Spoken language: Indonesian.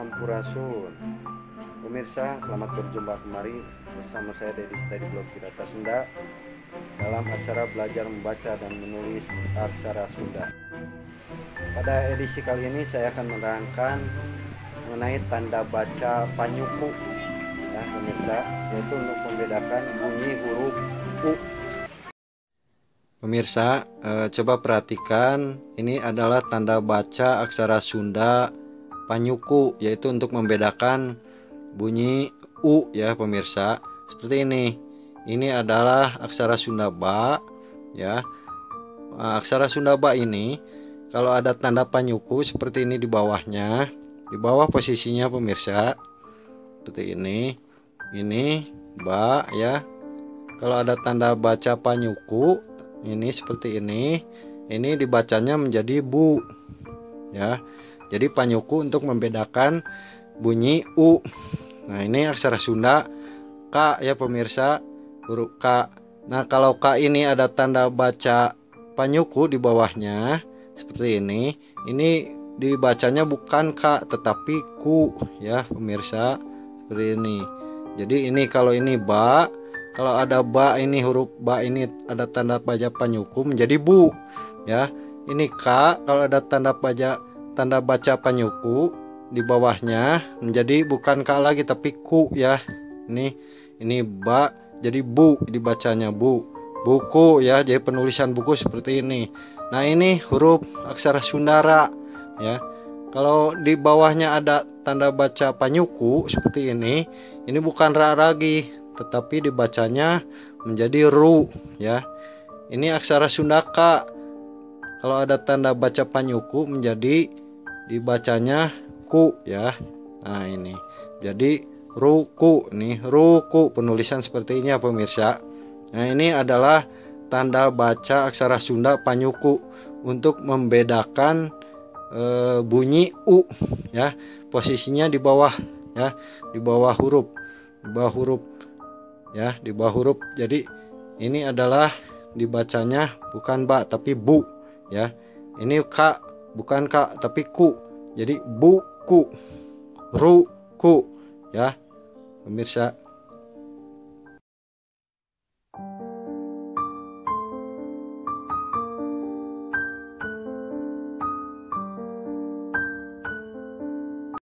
Sampurasun. Pemirsa, selamat berjumpa kembali bersama saya dari Study Blog Wirata Sunda dalam acara belajar membaca dan menulis aksara Sunda. Pada edisi kali ini saya akan menerangkan mengenai tanda baca Panyuku, ya pemirsa, yaitu untuk membedakan bunyi huruf U. Pemirsa, coba perhatikan, ini adalah tanda baca aksara Sunda Panyuku, yaitu untuk membedakan bunyi U ya pemirsa. Seperti ini. Ini adalah aksara Sunda Ba ya. Aksara Sunda Ba ini kalau ada tanda Panyuku seperti ini di bawahnya. Di bawah posisinya pemirsa. Seperti ini. Ini Ba ya. Kalau ada tanda baca Panyuku ini seperti ini. Ini dibacanya menjadi Bu ya. Jadi Panyuku untuk membedakan bunyi U. Nah, ini aksara Sunda K ya pemirsa, huruf K. Nah, kalau K ini ada tanda baca Panyuku di bawahnya seperti ini. Ini dibacanya bukan K tetapi Ku ya pemirsa. Seperti ini. Jadi ini kalau ini Ba, kalau ada Ba ini huruf Ba ini ada tanda baca Panyuku menjadi Bu ya. Ini K kalau ada tanda baca Panyuku di bawahnya menjadi bukan K lagi tapi Ku ya. Ini Ba jadi Bu dibacanya Bu. Buku ya, jadi penulisan buku seperti ini. Nah, ini huruf aksara Sundara ya. Kalau di bawahnya ada tanda baca Panyuku seperti ini bukan Ra lagi tetapi dibacanya menjadi Ru ya. Ini aksara Sunda K. Kalau ada tanda baca Panyuku menjadi dibacanya Ku ya. Nah, ini jadi ruku nih, ruku penulisan seperti ini ya pemirsa. Nah, ini adalah tanda baca aksara Sunda Panyuku untuk membedakan bunyi U ya. Posisinya di bawah ya, di bawah huruf ya, di bawah huruf. Jadi ini adalah dibacanya bukan Ba tapi Bu ya. Ini K bukan K tapi Ku. Jadi buku, ruku ya pemirsa.